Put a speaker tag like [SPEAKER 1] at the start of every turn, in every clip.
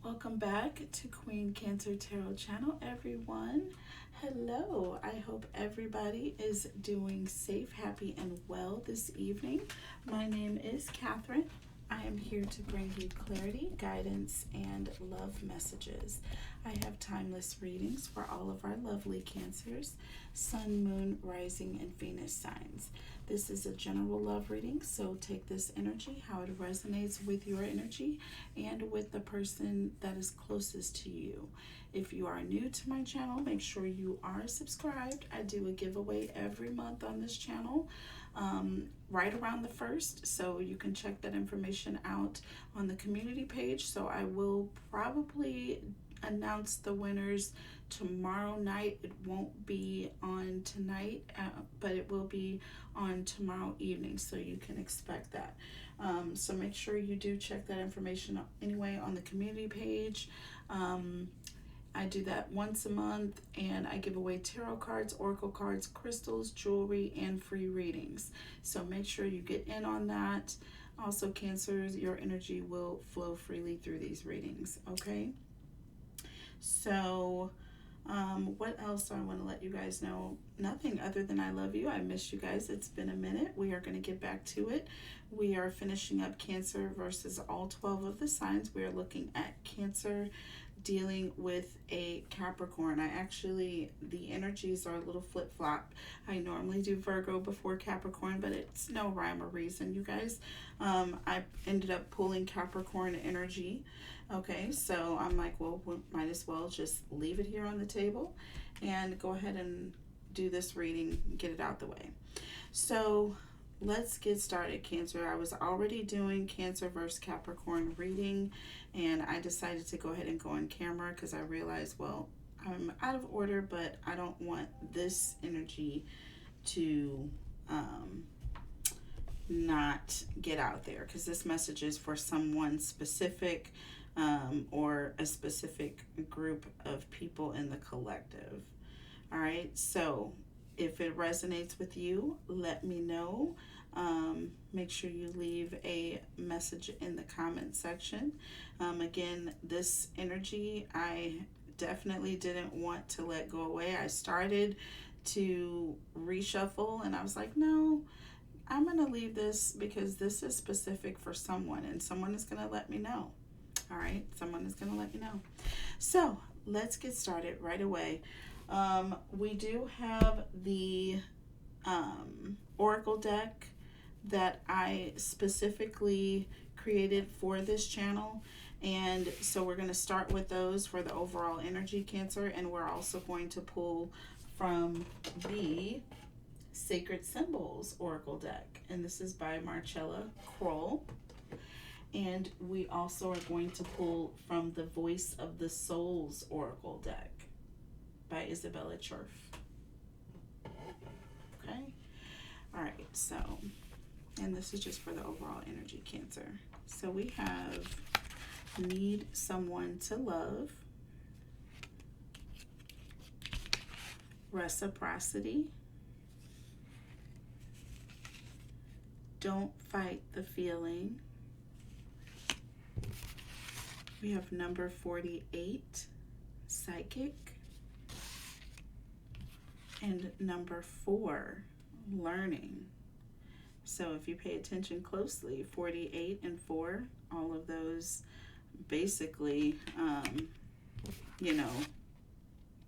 [SPEAKER 1] Welcome back to Queen Cancer Tarot channel, everyone. Hello, I hope everybody is doing safe, happy, and well this evening. My name is Catherine. I am here to bring you clarity, guidance, and love messages. I have timeless readings for all of our lovely Cancers, Sun, Moon, Rising, and Venus signs. This is a general love reading, so take this energy, how it resonates with your energy and with the person that is closest to you. If you are new to my channel, make sure you are subscribed. I do a giveaway every month on this channel, right around the 1st, so you can check that information out on the community page. So I will probably announce the winners tomorrow night. It won't be on tonight, but it will be on tomorrow evening, so you can expect that. So make sure you do check that information anyway on the community page. I do that once a month, and I give away tarot cards, oracle cards, crystals, jewelry, and free readings. So make sure you get in on that. Also, Cancers, your energy will flow freely through these readings, okay? So what else do I want to let you guys know? Nothing other than I love you. I miss you guys. It's been a minute. We are going to get back to it. We are finishing up Cancer versus all 12 of the signs. We are looking at Cancer dealing with a Capricorn. The energies are a little flip-flop. I normally do Virgo before Capricorn, but it's no rhyme or reason, you guys. I ended up pulling Capricorn energy. Okay, so I'm like, well, we might as well just leave it here on the table and go ahead and do this reading, get it out the way. So let's get started, Cancer. I was already doing Cancer versus Capricorn reading, and I decided to go ahead and go on camera because I realized, well, I'm out of order, but I don't want this energy to not get out there, because this message is for someone specific, or a specific group of people in the collective. All right, so if it resonates with you, let me know. Make sure you leave a message in the comment section. Again, this energy, I definitely didn't want to let go away. I started to reshuffle, and I was like, no, I'm going to leave this because this is specific for someone, and someone is going to let me know. All right, someone is going to let you know. So let's get started right away. We do have the oracle deck that I specifically created for this channel, and so we're going to start with those for the overall energy, Cancer, and we're also going to pull from the Sacred Symbols oracle deck, and this is by Marcella Kroll. And we also are going to pull from the Voice of the Souls oracle deck by Isabella Cherf. Okay, all right, so, and this is just for the overall energy, Cancer. So we have Need Someone to Love, Reciprocity, Don't Fight the Feeling. We have number 48, Psychic, and number 4, Learning. So if you pay attention closely, 48 and 4, all of those basically, you know,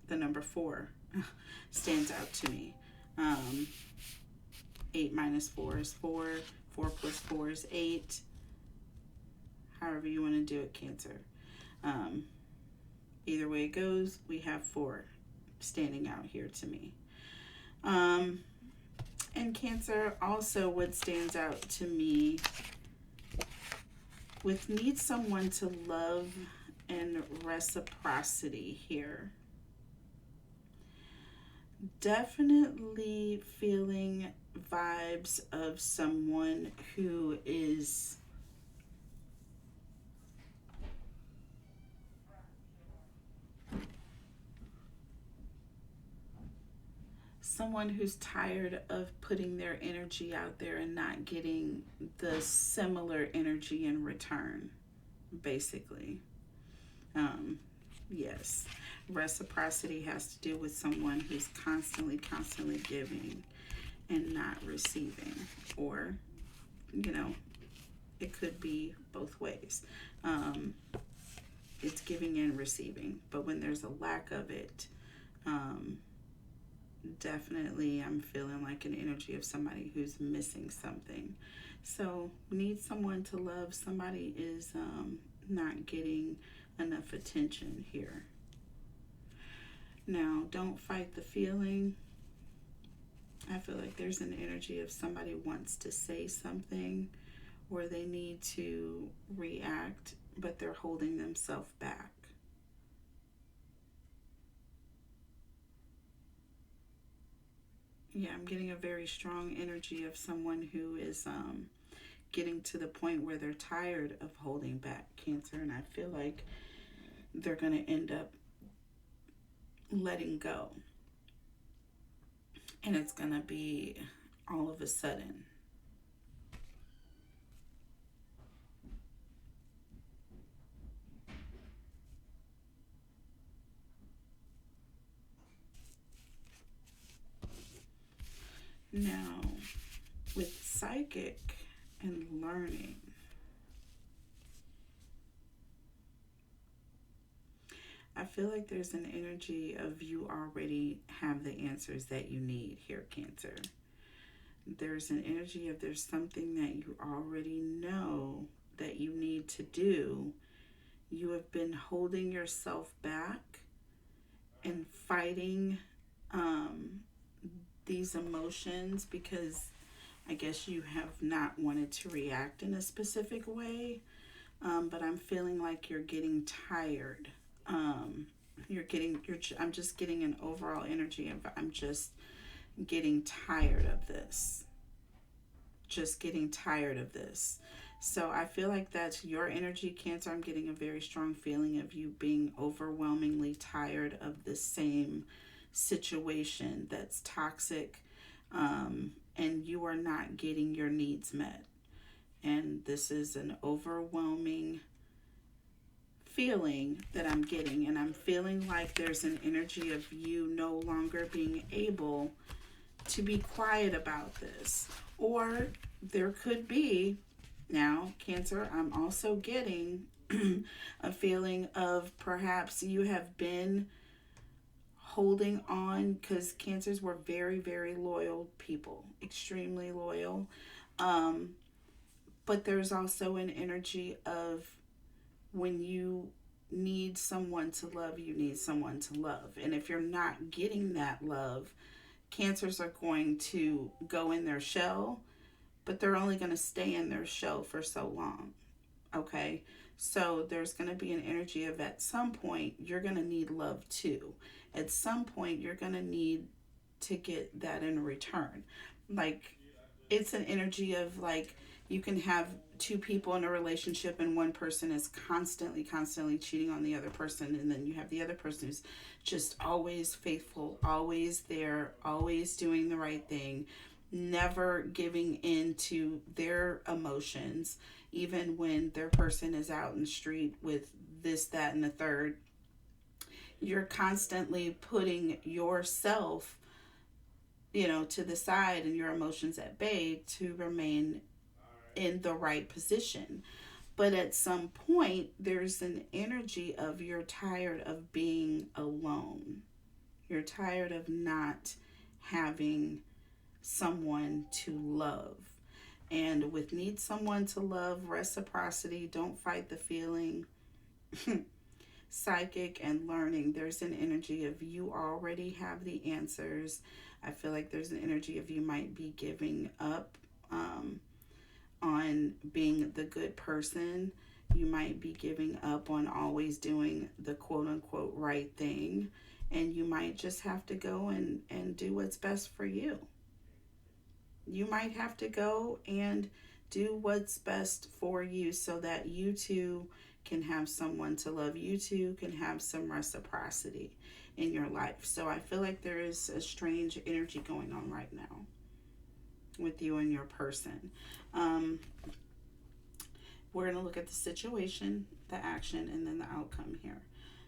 [SPEAKER 1] the number 4 stands out to me. 8 minus 4 is 4, 4 plus 4 is 8. However you want to do it, Cancer. Either way it goes, we have 4 standing out here to me. And Cancer, also what stands out to me with Need Someone to Love and Reciprocity here. Definitely feeling vibes of someone who is someone who's tired of putting their energy out there and not getting the similar energy in return, basically. Yes. Reciprocity has to do with someone who's constantly giving and not receiving. Or, you know, it could be both ways. It's giving and receiving. But when there's a lack of it, definitely I'm feeling like an energy of somebody who's missing something. So need someone to love. Somebody is not getting enough attention here. Now, don't fight the feeling. I feel like there's an energy of somebody wants to say something or they need to react, but they're holding themselves back. Yeah, I'm getting a very strong energy of someone who is getting to the point where they're tired of holding back, Cancer, and I feel like they're going to end up letting go. And it's going to be all of a sudden. Now, with psychic and learning, I feel like there's an energy of you already have the answers that you need here, Cancer. There's an energy of there's something that you already know that you need to do. You have been holding yourself back and fighting these emotions because I guess you have not wanted to react in a specific way. But I'm feeling like you're getting tired. I'm just getting an overall energy of I'm just getting tired of this. Just getting tired of this. So I feel like that's your energy, Cancer. I'm getting a very strong feeling of you being overwhelmingly tired of the same situation that's toxic, and you are not getting your needs met. And this is an overwhelming feeling that I'm getting, and I'm feeling like there's an energy of you no longer being able to be quiet about this. Or there could be, now, Cancer, I'm also getting a feeling of perhaps you have been holding on, because Cancers were very, very loyal people, extremely loyal. But there's also an energy of when you need someone to love, you need someone to love. And if you're not getting that love, Cancers are going to go in their shell, but they're only going to stay in their shell for so long. Okay? So there's going to be an energy of at some point, you're going to need love too. At some point, you're going to need to get that in return. Like, it's an energy of like, you can have two people in a relationship and one person is constantly cheating on the other person, and then you have the other person who's just always faithful, always there, always doing the right thing, never giving in to their emotions, even when their person is out in the street with this, that, and the third. You're constantly putting yourself, to the side and your emotions at bay to remain in the right position. But at some point, there's an energy of you're tired of being alone. You're tired of not having someone to love. And with need someone to love, reciprocity, don't fight the feeling, psychic and learning, there's an energy of you already have the answers. I feel like there's an energy of you might be giving up on being the good person. You might be giving up on always doing the quote unquote right thing. And you might just have to go and do what's best for you. You might have to go and do what's best for you so that you too can have someone to love. You too can have some reciprocity in your life. So I feel like there is a strange energy going on right now with you and your person. We're going to look at the situation the action and then the outcome here.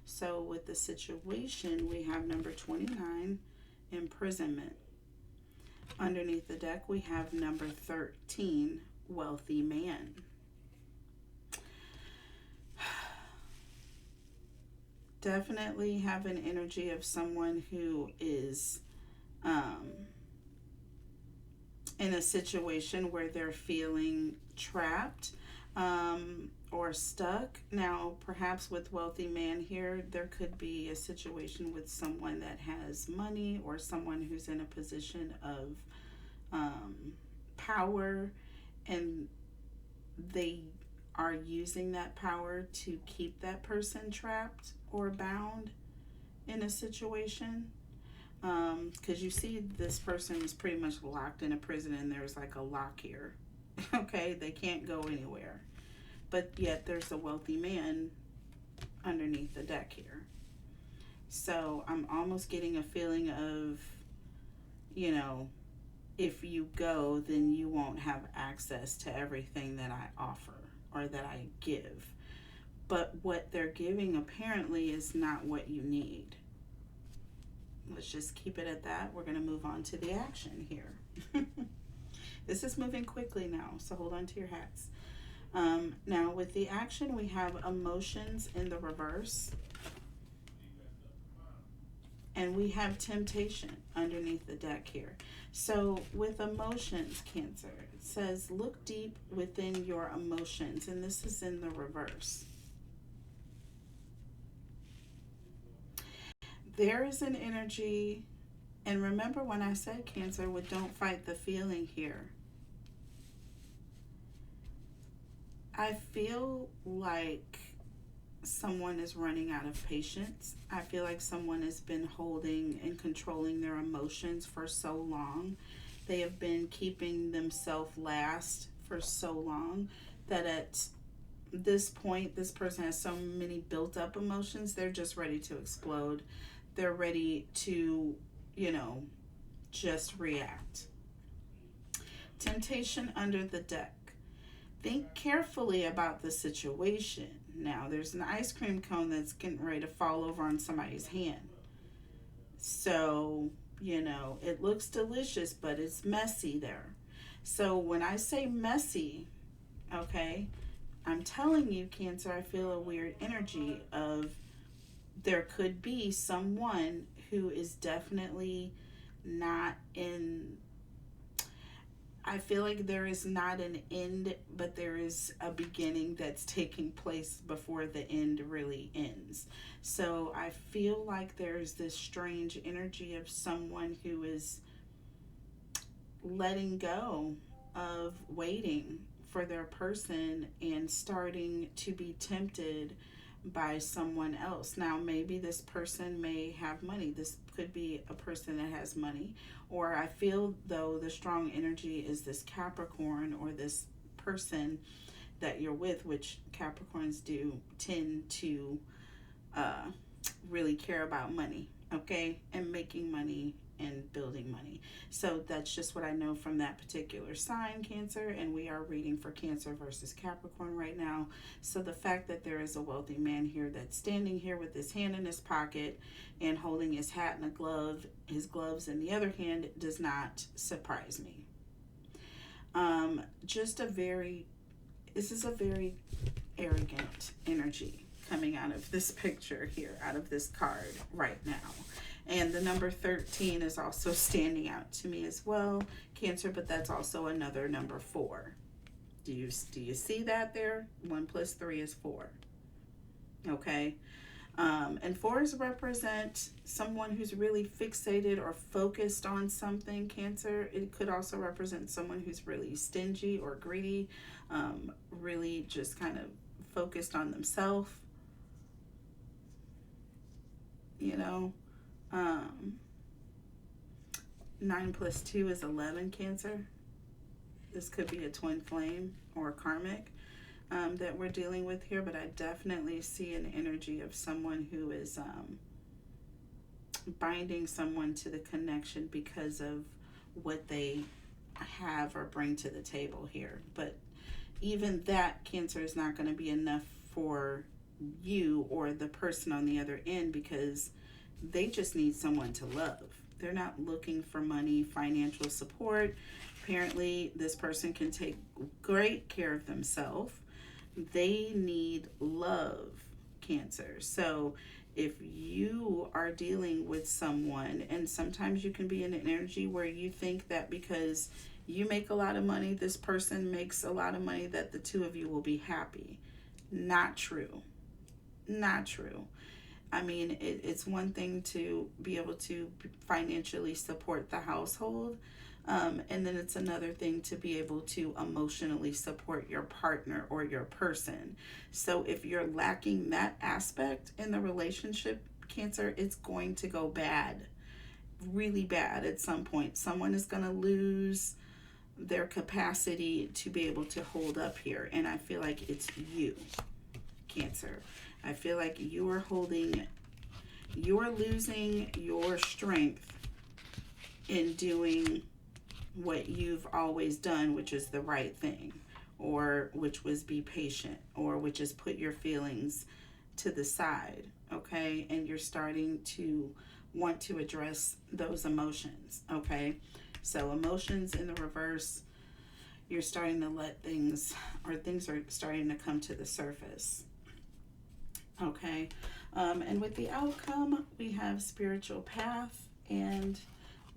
[SPEAKER 1] So with the situation, we have number 29, imprisonment. Underneath the deck, we have number 13, wealthy man. Definitely have an energy of someone who is in a situation where they're feeling trapped or stuck. Now, perhaps with wealthy man here, there could be a situation with someone that has money or someone who's in a position of power, and they are using that power to keep that person trapped or bound in a situation. Because you see this person is pretty much locked in a prison and there's like a lock here. Okay, they can't go anywhere. But yet there's a wealthy man underneath the deck here. So I'm almost getting a feeling of, you know, if you go, then you won't have access to everything that I offer or that I give. But what they're giving apparently is not what you need. Let's just keep it at that. We're going to move on to the action here. This is moving quickly now, so hold on to your hats. Now with the action, we have emotions in the reverse. And we have temptation underneath the deck here. So with emotions, Cancer, it says look deep within your emotions, and this is in the reverse. There is an energy, and remember when I said, Cancer, with don't fight the feeling here. I feel like someone is running out of patience. I feel like someone has been holding and controlling their emotions for so long. They have been keeping themselves last for so long that at this point, this person has so many built up emotions, they're just ready to explode. They're ready to, you know, just react. Temptation under the deck. Think carefully about the situation. Now, there's an ice cream cone that's getting ready to fall over on somebody's hand. So, you know, it looks delicious, but it's messy there. So when I say messy, okay, I'm telling you, Cancer, I feel a weird energy of there could be someone who is definitely not in, I feel like there is not an end, but there is a beginning that's taking place before the end really ends. So I feel like there's this strange energy of someone who is letting go of waiting for their person and starting to be tempted by someone else. Now, maybe this person may have money. This could be a person that has money. Or I feel, though, the strong energy is this Capricorn or this person that you're with, which Capricorns do tend to really care about money, okay? And making money and building money. So that's just what I know from that particular sign, Cancer, and we are reading for Cancer versus Capricorn right now. So the fact that there is a wealthy man here that's standing here with his hand in his pocket and holding his hat and a glove, his gloves in the other hand, does not surprise me. This is a very arrogant energy coming out of this picture here, out of this card right now. And the number 13 is also standing out to me as well, Cancer, but that's also another number 4. Do you see that there? 1 plus 3 is 4. Okay. And 4s represent someone who's really fixated or focused on something, Cancer. It could also represent someone who's really stingy or greedy, really just kind of focused on themselves, you know. 9 plus 2 is 11, Cancer. This could be a twin flame or a karmic that we're dealing with here, but I definitely see an energy of someone who is binding someone to the connection because of what they have or bring to the table here. But even that, Cancer, is not going to be enough for you or the person on the other end, because they just need someone to love. They're not looking for money, financial support. Apparently, this person can take great care of themselves. They need love, Cancer. So if you are dealing with someone, and sometimes you can be in an energy where you think that because you make a lot of money, this person makes a lot of money, that the two of you will be happy. Not true. Not true. I mean, it's one thing to be able to financially support the household, and then it's another thing to be able to emotionally support your partner or your person. So if you're lacking that aspect in the relationship, Cancer, it's going to go bad, really bad at some point. Someone is going to lose their capacity to be able to hold up here. And I feel like it's you, Cancer. I feel like you're losing your strength in doing what you've always done, which is the right thing, or which was be patient, or which is put your feelings to the side, okay? And you're starting to want to address those emotions, okay? So emotions in the reverse, you're starting to let things, or things are starting to come to the surface. Okay, and with the outcome, we have spiritual path, and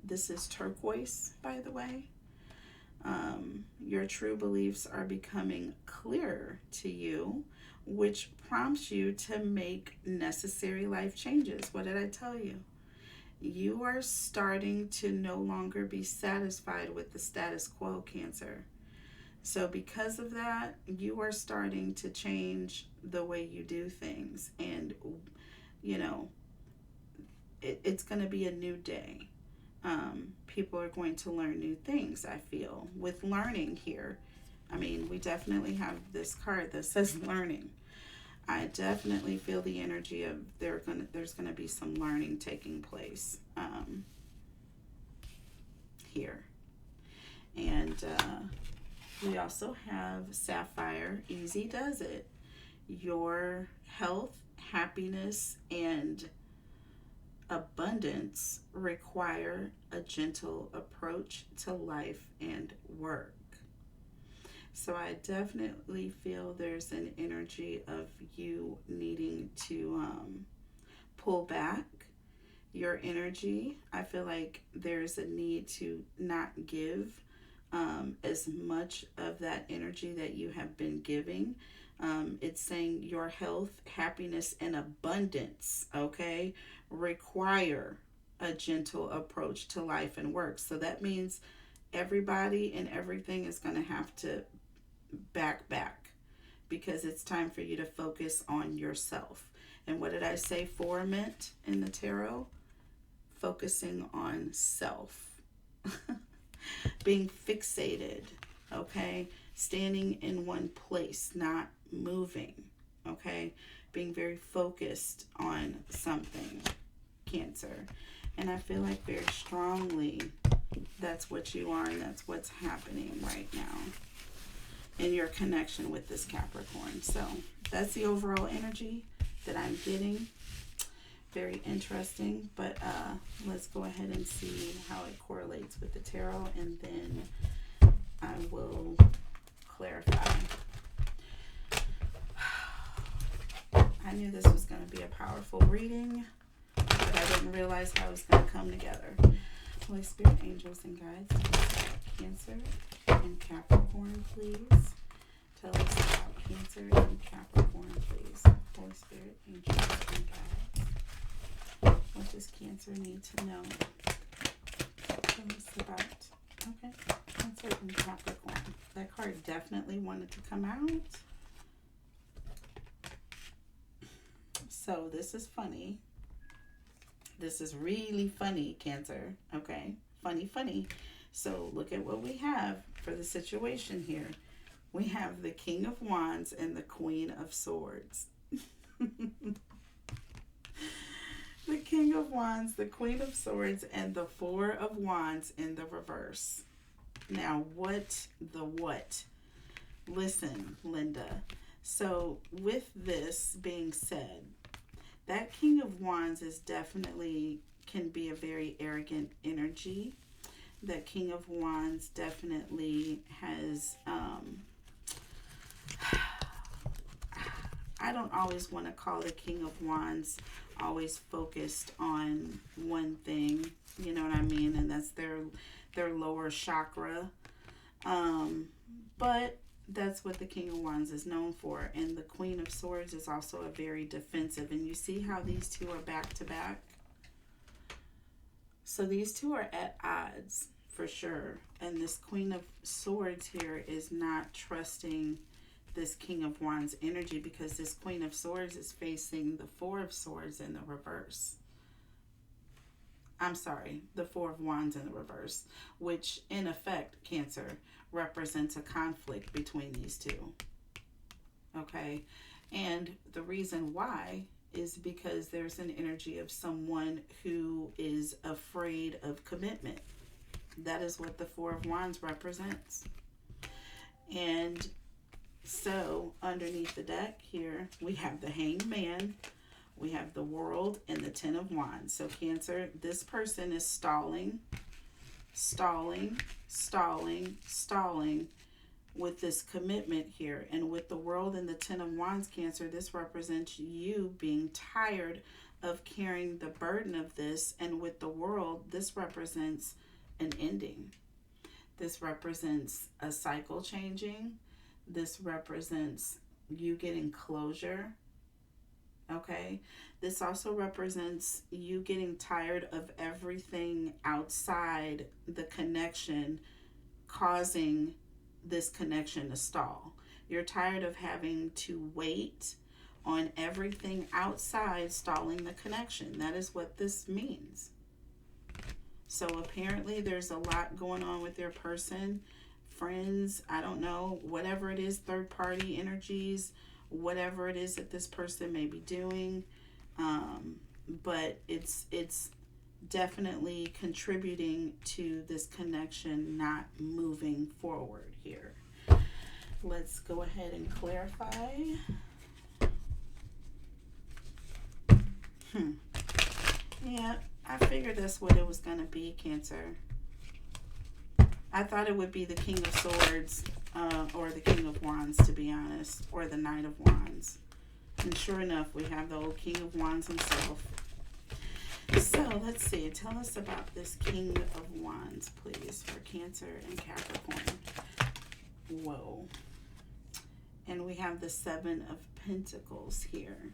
[SPEAKER 1] this is turquoise, by the way. Your true beliefs are becoming clearer to you, which prompts you to make necessary life changes. What did I tell you? You are starting to no longer be satisfied with the status quo, Cancer. So because of that, you are starting to change the way you do things. And, you know, it's going to be a new day. People are going to learn new things, I feel, with learning here. I mean, we definitely have this card that says learning. I definitely feel the energy of there's going to be some learning taking place here. And we also have Sapphire. Easy does it. Your health, happiness, and abundance require a gentle approach to life and work. So I definitely feel there's an energy of you needing to pull back your energy. I feel like there's a need to not give as much of that energy that you have been giving. It's saying your health, happiness, and abundance, okay, require a gentle approach to life and work. So that means everybody and everything is going to have to back, because it's time for you to focus on yourself. And what did I say for meant in the tarot? Focusing on self. Being fixated, okay? Standing in one place, not moving, okay? Being very focused on something, Cancer. And I feel like very strongly that's what you are, and that's what's happening right now in your connection with this Capricorn. So that's the overall energy that I'm getting. Very interesting, but let's go ahead and see how it correlates with the tarot, and then I will clarify. I knew this was going to be a powerful reading, but I didn't realize how it was going to come together. Holy Spirit, angels, and guides, Cancer and Capricorn, please. Tell us about Cancer and Capricorn, please. Holy Spirit, angels, and guides. What does Cancer need to know? Tell us about, okay, Cancer and Capricorn. That card definitely wanted to come out. So this is funny. This is really funny, Cancer. Okay, funny. So look at what we have for the situation here. We have the King of Wands and the Queen of Swords. The King of Wands, the Queen of Swords, and the Four of Wands in the reverse. Now, what? Listen, Linda. So with this being said, that King of Wands is definitely can be a very arrogant energy. That King of Wands definitely has I don't always want to call the King of Wands always focused on one thing, you know what I mean, and that's their lower chakra. But that's what the King of Wands is known for. And the Queen of Swords is also a very defensive. And you see how these two are back to back? So these two are at odds for sure. And this Queen of Swords here is not trusting this King of Wands energy, because this Queen of Swords is facing the Four of Swords in the reverse. I'm sorry, the Four of Wands in the reverse, which in effect, Cancer, represents a conflict between these two. Okay? And the reason why is because there's an energy of someone who is afraid of commitment. That is what the Four of Wands represents. And so underneath the deck here, we have the Hanged Man, we have the World, and the Ten of Wands. So Cancer, this person is stalling with this commitment here. And with the World and the Ten of Wands, Cancer, this represents you being tired of carrying the burden of this. And with the World, this represents an ending. This represents a cycle changing. This represents you getting closure. Okay? This also represents you getting tired of everything outside the connection causing this connection to stall. You're tired of having to wait on everything outside stalling the connection. That is what this means. So apparently there's a lot going on with your person, friends, I don't know, whatever it is, third party energies, whatever it is that this person may be doing. But it's definitely contributing to this connection not moving forward here. Let's go ahead and clarify. Yeah, I figured that's what it was going to be, Cancer. I thought it would be the King of Swords or the King of Wands, to be honest, or the Knight of Wands. And sure enough, we have the old King of Wands himself. So let's see. Tell us about this King of Wands, please, for Cancer and Capricorn. Whoa. And we have the Seven of Pentacles here.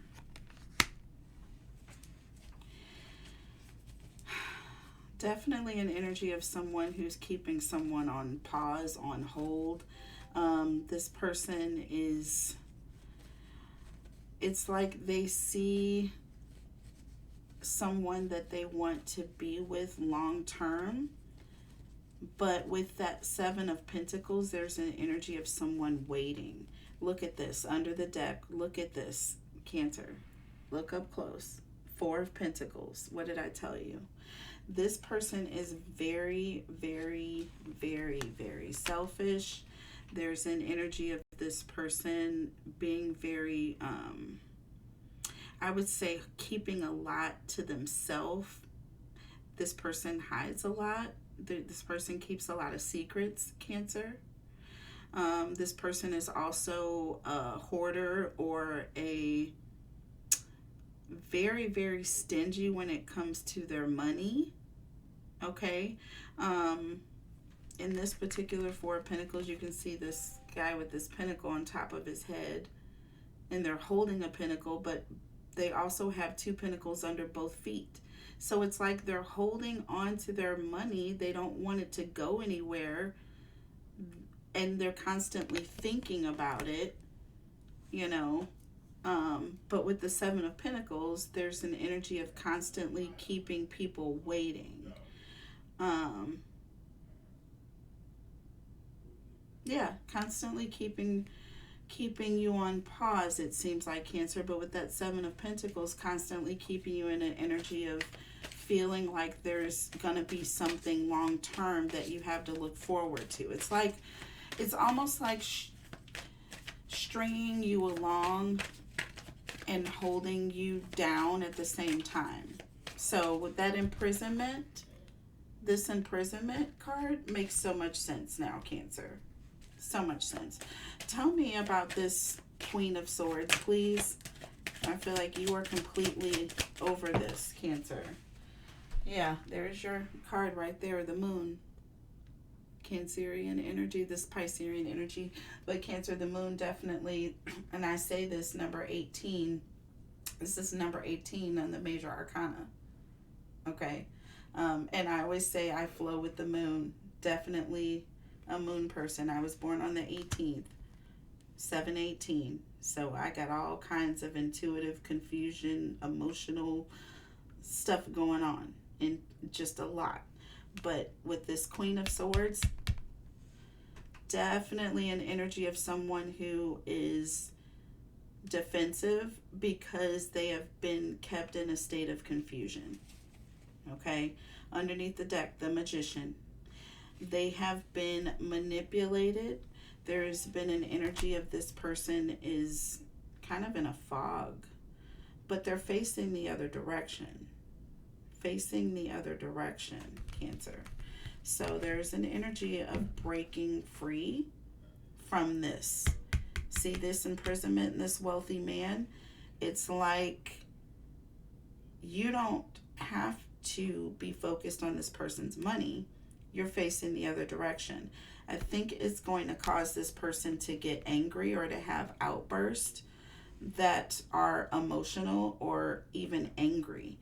[SPEAKER 1] Definitely an energy of someone who's keeping someone on pause, on hold. This person is, it's like they see someone that they want to be with long term. But with that Seven of Pentacles, there's an energy of someone waiting. Look at this under the deck. Look at this, Cancer. Look up close. Four of Pentacles. What did I tell you? This person is very, very, very, very selfish. There's an energy of this person being very, I would say, keeping a lot to themselves. This person hides a lot. This person keeps a lot of secrets, Cancer. This person is also a hoarder or a very, very stingy when it comes to their money. Okay. In this particular Four of Pentacles, you can see this guy with this pentacle on top of his head, and they're holding a pentacle, but they also have two pentacles under both feet. So it's like they're holding on to their money. They don't want it to go anywhere, and they're constantly thinking about it, you know. But with the Seven of Pentacles, there's an energy of constantly keeping people waiting. Yeah, constantly keeping you on pause, it seems like, Cancer. But with that Seven of Pentacles, constantly keeping you in an energy of feeling like there's gonna be something long term that you have to look forward to. It's like, it's almost like stringing you along and holding you down at the same time. So with that imprisonment, this imprisonment card makes so much sense now, Cancer. So much sense. Tell me about this Queen of Swords, please. I feel like you are completely over this, Cancer. Yeah, there's your card right there, the moon. Cancerian energy, this Piscean energy. But Cancer, the moon definitely, and I say this, number 18. This is number 18 on the major arcana. Okay. And I always say I flow with the moon. Definitely a moon person. I was born on the 18th, 7/18. So I got all kinds of intuitive confusion, emotional stuff going on, and just a lot. But with this Queen of Swords, definitely an energy of someone who is defensive because they have been kept in a state of confusion. Okay, underneath the deck, the Magician. They have been manipulated. There's been an energy of this person is kind of in a fog, but they're facing the other direction. Facing the other direction, Cancer. So there's an energy of breaking free from this. See this imprisonment in this wealthy man? It's like you don't have to be focused on this person's money. You're facing the other direction. I think it's going to cause this person to get angry or to have outbursts that are emotional or even angry,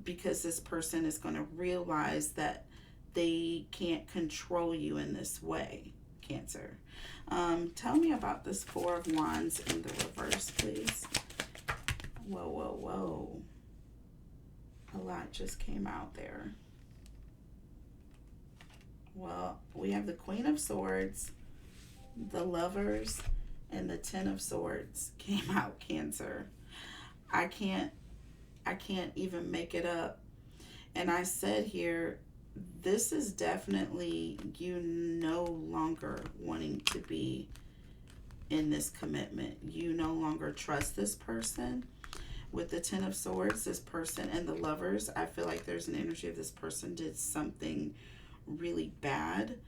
[SPEAKER 1] because this person is going to realize that they can't control you in this way, Cancer. Tell me about this Four of Wands in the reverse, please. Whoa, whoa, whoa. A lot just came out there. Well, we have the Queen of Swords, the Lovers, and the Ten of Swords came out, Cancer. I can't even make it up. And I said here, this is definitely you no longer wanting to be in this commitment. You no longer trust this person. With the Ten of Swords, this person and the Lovers, I feel like there's an energy of this person did something really bad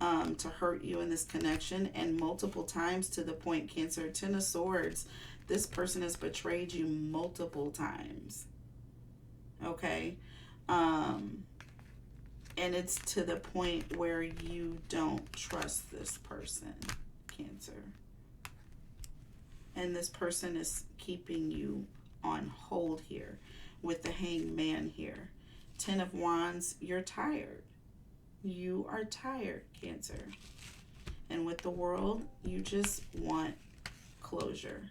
[SPEAKER 1] to hurt you in this connection, and multiple times, to the point, Cancer. Ten of Swords, this person has betrayed you multiple times. Okay? And it's to the point where you don't trust this person, Cancer. And this person is keeping you on hold here with the Hanged Man here. Ten of Wands, you're tired. You are tired, Cancer. And with the World, you just want closure.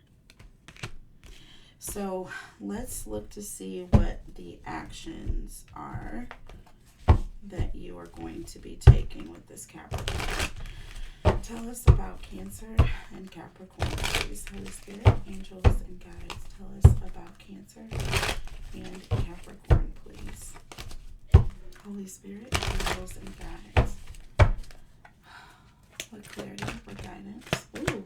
[SPEAKER 1] So let's look to see what the actions are that you are going to be taking with this Capricorn. Tell us about Cancer and Capricorn, please. Holy Spirit, angels, and guides, tell us about Cancer and Capricorn, please. Holy Spirit, angels, and guides. What clarity, what guidance. Ooh,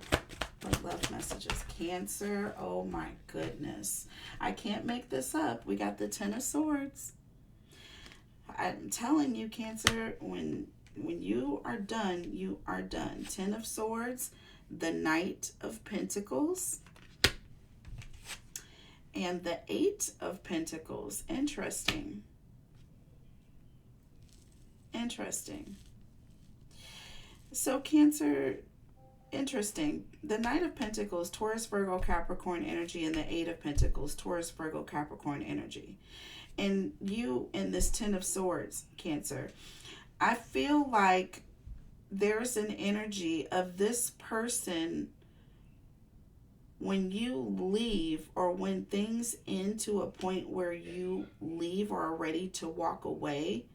[SPEAKER 1] what love messages. Cancer, oh my goodness. I can't make this up. We got the Ten of Swords. I'm telling you, Cancer, when you are done, you are done. Ten of Swords, the Knight of Pentacles, and the Eight of Pentacles. Interesting. Interesting. So Cancer, interesting. The Knight of Pentacles, Taurus, Virgo, Capricorn energy, and the Eight of Pentacles, Taurus, Virgo, Capricorn energy. And you in this Ten of Swords, Cancer, I feel like there's an energy of this person, when you leave or when things end to a point where you leave or are ready to walk away,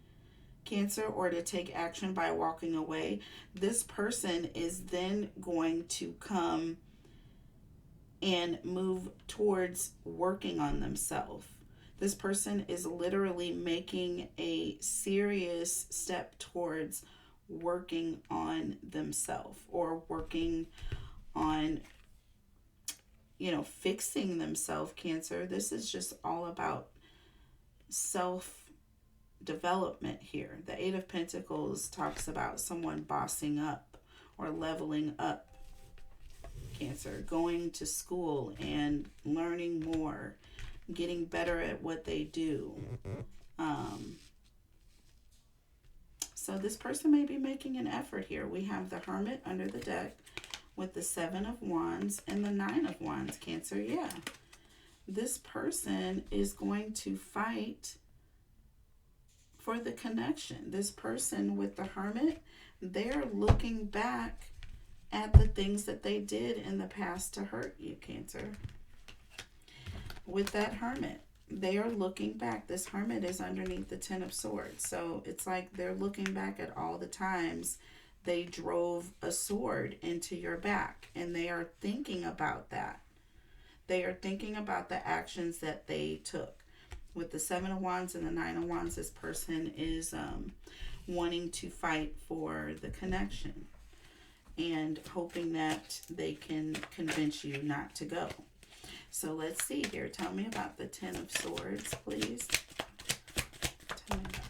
[SPEAKER 1] Cancer, or to take action by walking away, this person is then going to come and move towards working on themselves. This person is literally making a serious step towards working on themselves or working on, you know, fixing themselves, Cancer. This is just all about self-development here. The Eight of Pentacles talks about someone bossing up or leveling up, Cancer, going to school and learning more, getting better at what they do. So this person may be making an effort here. We have the Hermit under the deck with the Seven of Wands and the Nine of Wands, Cancer. Yeah, this person is going to fight for the connection. This person with the Hermit, they're looking back at the things that they did in the past to hurt you, Cancer. With that Hermit, they are looking back. This Hermit is underneath the Ten of Swords. So it's like they're looking back at all the times they drove a sword into your back. And they are thinking about that. They are thinking about the actions that they took. With the Seven of Wands and the Nine of Wands, this person is wanting to fight for the connection and hoping that they can convince you not to go. So let's see here. Tell me about the Ten of Swords, please. Tell me about.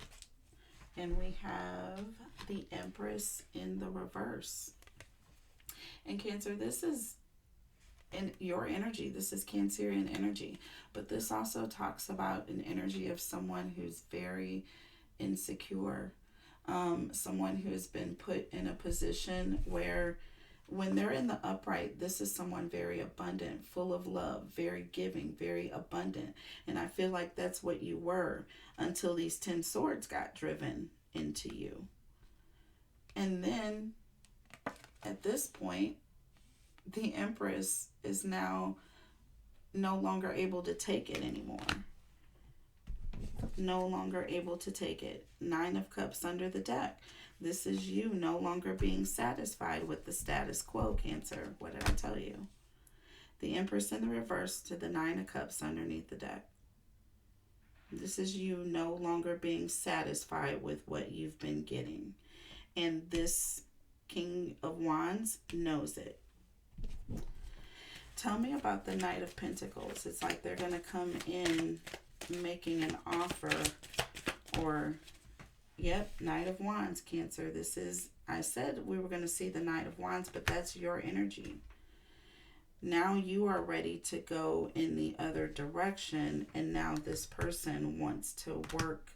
[SPEAKER 1] And we have the Empress in the reverse. And Cancer, this is in your energy. This is Cancerian energy. But this also talks about an energy of someone who's very insecure. Someone who's been put in a position where when they're in the upright, this is someone very abundant, full of love, very giving, very abundant. And I feel like that's what you were until these 10 swords got driven into you. And then at this point, the Empress is now no longer able to take it anymore. No longer able to take it. Nine of Cups under the deck. This is you no longer being satisfied with the status quo, Cancer. What did I tell you? The Empress in the reverse to the Nine of Cups underneath the deck. This is you no longer being satisfied with what you've been getting. And this King of Wands knows it. Tell me about the Knight of Pentacles. It's like they're going to come in making an offer, or yep, Knight of Wands, Cancer. This is, I said we were going to see the Knight of Wands, but that's your energy. Now you are ready to go in the other direction, and now this person wants to work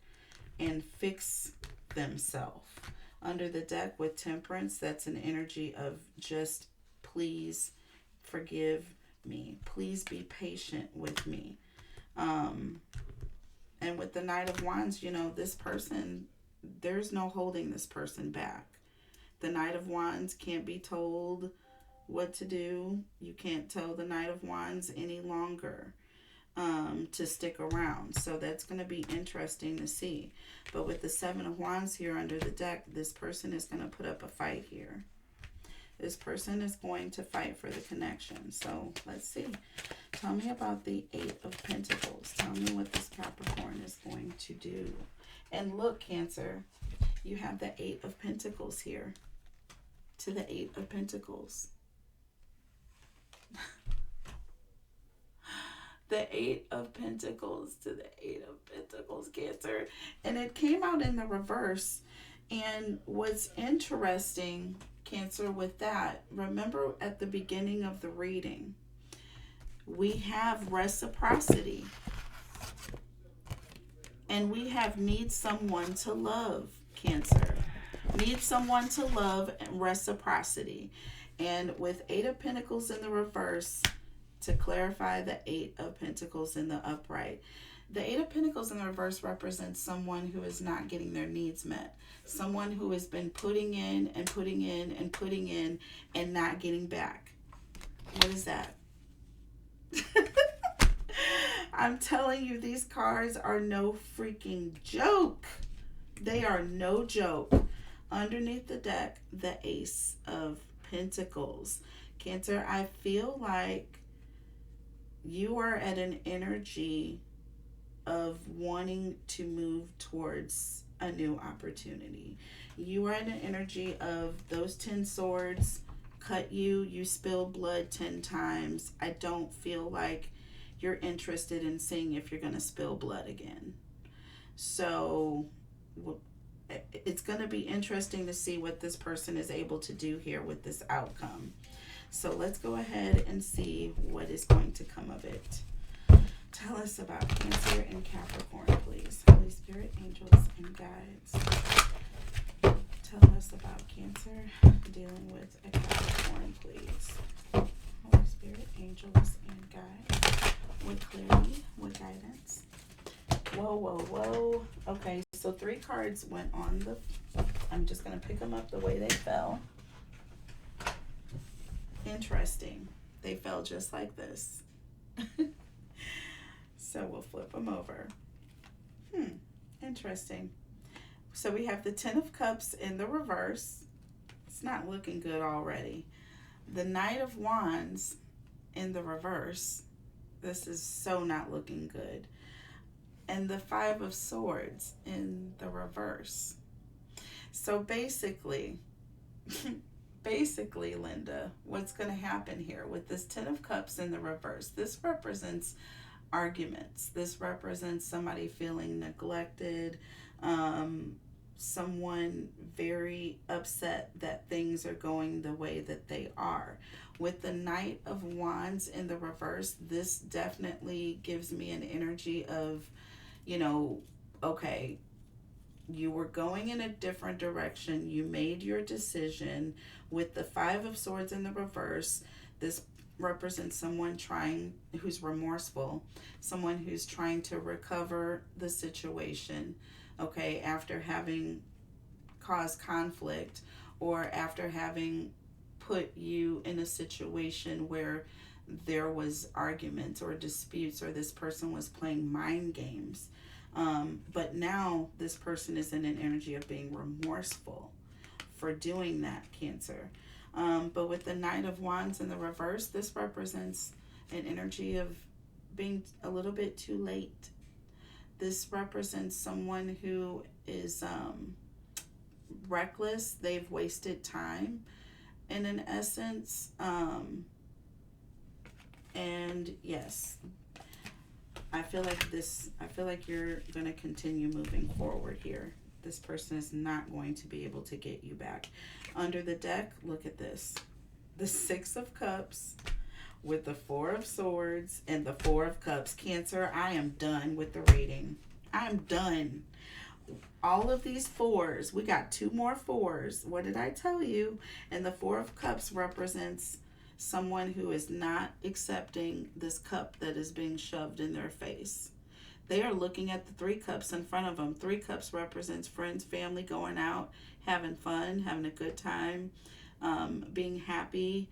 [SPEAKER 1] and fix themselves. Under the deck with Temperance, that's an energy of just please forgive me. Please be patient with me. And with the Knight of Wands, you know, this person, there's no holding this person back. The Knight of Wands can't be told what to do. You can't tell the Knight of Wands any longer to stick around. So that's going to be interesting to see. But with the Seven of Wands here under the deck, this person is going to put up a fight here. This person is going to fight for the connection. So let's see. Tell me about the Eight of Pentacles. Tell me what this Capricorn is going to do. And look, Cancer, you have the Eight of Pentacles here to the Eight of Pentacles. The Eight of Pentacles to the Eight of Pentacles, Cancer. And it came out in the reverse. And what's interesting, Cancer, with that, remember at the beginning of the reading, we have reciprocity. And we have need someone to love, Cancer. Need someone to love and reciprocity. And with Eight of Pentacles in the reverse, to clarify the Eight of Pentacles in the upright, the Eight of Pentacles in the reverse represents someone who is not getting their needs met. Someone who has been putting in and putting in and putting in and not getting back. What is that? I'm telling you, these cards are no freaking joke. They are no joke. Underneath the deck, the Ace of Pentacles. Cancer, I feel like you are at an energy of wanting to move towards a new opportunity. You are in an energy of those 10 swords cut you, you spilled blood 10 times. I don't feel like you're interested in seeing if you're going to spill blood again. So it's going to be interesting to see what this person is able to do here with this outcome. So let's go ahead and see what is going to come of it. Tell us about Cancer and Capricorn, please. Holy Spirit, angels, and guides. Tell us about Cancer dealing with a Capricorn, please. Holy Spirit, angels, and guides. What clarity, what guidance. Whoa, whoa, whoa. Okay, so 3 cards went on the... I'm just going to pick them up the way they fell. Interesting. They fell just like this. So we'll flip them over. Interesting. So we have the 10 of Cups in the reverse. It's not looking good already. The Knight of Wands in the reverse. This is so not looking good. And the 5 of Swords in the reverse. So basically, Linda, what's going to happen here with this 10 of Cups in the reverse? This represents arguments. This represents somebody feeling neglected, someone very upset that things are going the way that they are. With the Knight of Wands in the reverse, this definitely gives me an energy of, you know, okay, you were going in a different direction. You made your decision. With the 5 of Swords in the reverse, this represents someone who's remorseful, someone who's trying to recover the situation, okay, after having caused conflict or after having put you in a situation where there was arguments or disputes or this person was playing mind games. But now this person is in an energy of being remorseful for doing that, Cancer. But with the Knight of Wands in the reverse, this represents an energy of being a little bit too late. This represents someone who is reckless. They've wasted time in an essence. And yes, I feel like you're going to continue moving forward here. This person is not going to be able to get you back. Under the deck, look at this. The 6 of Cups with the 4 of Swords and the 4 of Cups. Cancer, I am done with the reading. I'm done. All of these 4s, we got 2 more 4s. What did I tell you? And the 4 of Cups represents someone who is not accepting this cup that is being shoved in their face. They are looking at the 3 cups in front of them. 3 cups represents friends, family, going out, having fun, having a good time, being happy,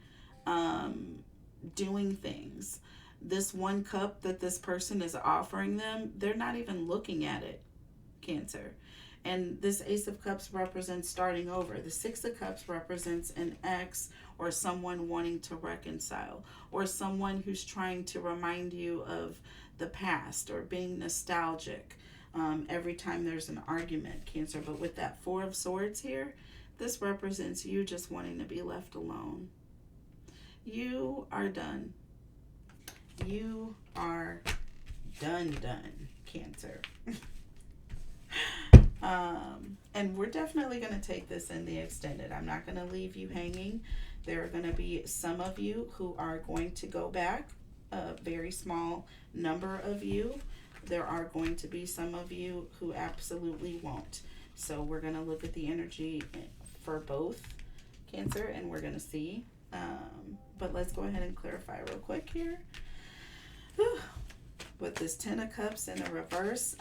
[SPEAKER 1] doing things. This 1 cup that this person is offering them, they're not even looking at it, Cancer. And this Ace of Cups represents starting over. The 6 of Cups represents an ex or someone wanting to reconcile, or someone who's trying to remind you of the past or being nostalgic every time there's an argument, Cancer. But with that 4 of Swords here, this represents you just wanting to be left alone. You are done. You are done, Cancer. And we're definitely going to take this in the extended. I'm not going to leave you hanging. There are going to be some of you who are going to go back, a very small number of you. There are going to be some of you who absolutely won't. So we're going to look at the energy for both, Cancer, and we're going to see. But let's go ahead and clarify real quick here. Whew. With this 10 of Cups in the reverse,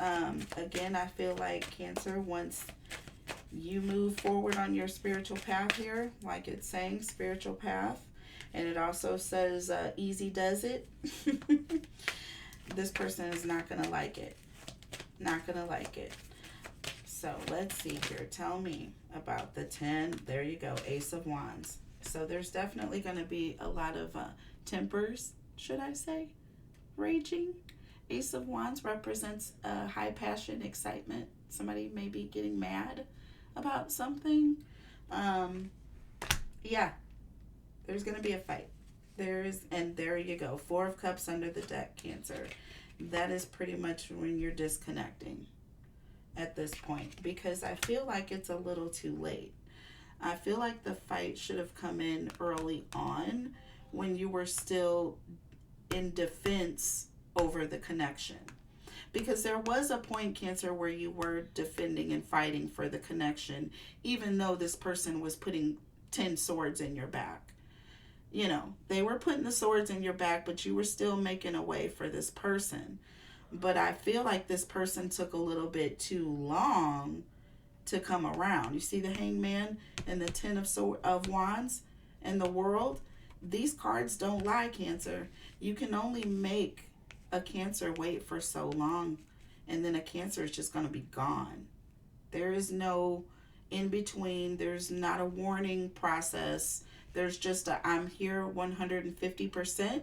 [SPEAKER 1] again, I feel like, Cancer, once you move forward on your spiritual path here, like it's saying, spiritual path, and it also says easy does it, this person is not going to like it. Not going to like it. So let's see here. Tell me about the 10. There you go. Ace of Wands. So there's definitely going to be a lot of tempers, should I say, raging. Ace of Wands represents high passion, excitement. Somebody may be getting mad about something. Yeah. There's going to be a fight. And there you go. 4 of Cups under the deck, Cancer. That is pretty much when you're disconnecting at this point, because I feel like it's a little too late. I feel like the fight should have come in early on when you were still in defense over the connection. Because there was a point, Cancer, where you were defending and fighting for the connection, even though this person was putting 10 swords in your back. You know, they were putting the swords in your back, but you were still making a way for this person. But I feel like this person took a little bit too long to come around. You see the Hangman and the 10 of Wands and the World? These cards don't lie, Cancer. You can only make a Cancer wait for so long, and then a Cancer is just going to be gone. There is no in between. There's not a warning process. There's just a I'm here 150%,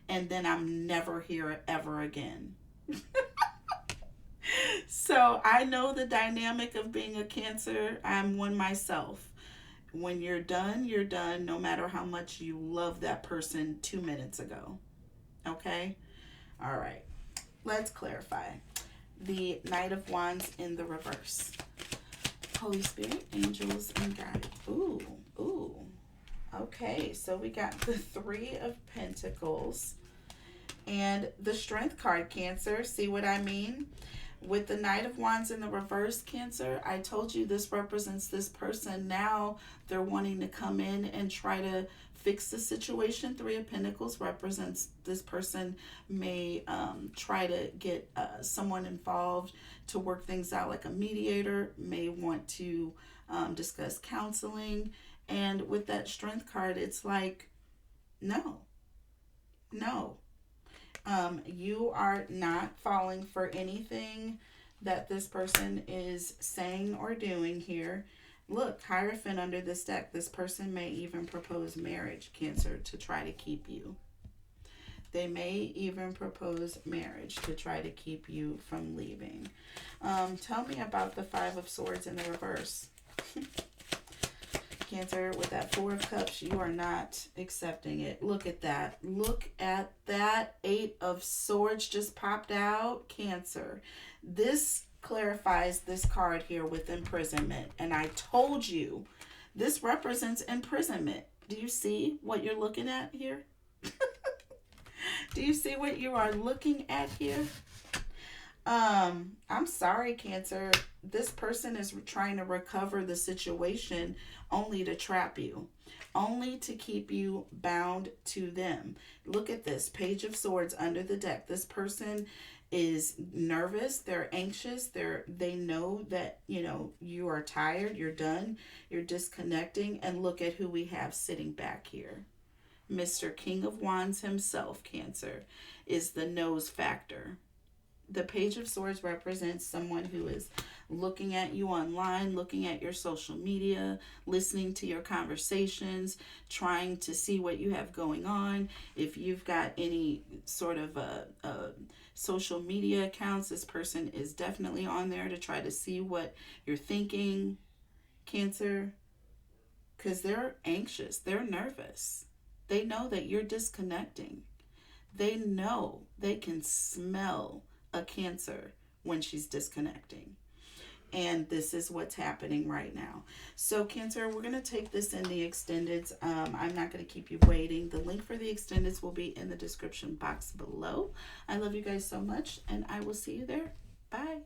[SPEAKER 1] and then I'm never here ever again. So I know the dynamic of being a Cancer. I'm one myself. When you're done, no matter how much you love that person 2 minutes ago. Okay? All right. Let's clarify. The Knight of Wands in the reverse. Holy Spirit, angels, and guides. Ooh, ooh. Okay, so we got the 3 of Pentacles and the Strength card, Cancer. See what I mean? With the Knight of Wands in the reverse, Cancer, I told you this represents this person. Now they're wanting to come in and try to fix the situation. 3 of Pentacles represents this person may try to get someone involved to work things out, like a mediator, may want to discuss counseling. And with that Strength card, it's like, no. You are not falling for anything that this person is saying or doing here. Look, Hierophant under this deck. This person may even propose marriage, Cancer, to try to keep you. They may even propose marriage to try to keep you from leaving. Tell me about the 5 of Swords in the reverse. Cancer, with that 4 of Cups, you are not accepting it. Look at that. Look at that. 8 of Swords just popped out. Cancer. This clarifies this card here with imprisonment. And I told you, this represents imprisonment. Do you see what you're looking at here? Do you see what you are looking at here? I'm sorry, Cancer. This person is trying to recover the situation only to trap you, only to keep you bound to them. Look at this Page of Swords under the deck. This person is nervous. They're anxious. They know that, you know, you are tired. You're done. You're disconnecting. And look at who we have sitting back here. Mr. King of Wands himself, Cancer, is the nose factor. The Page of Swords represents someone who is looking at you online, looking at your social media, listening to your conversations, trying to see what you have going on. If you've got any sort of social media accounts, this person is definitely on there to try to see what you're thinking, Cancer, because they're anxious. They're nervous. They know that you're disconnecting. They know, they can smell a Cancer when she's disconnecting. And this is what's happening right now. So Cancer, we're going to take this in the extendeds. I'm not going to keep you waiting. The link for the extendeds will be in the description box below. I love you guys so much, and I will see you there. Bye.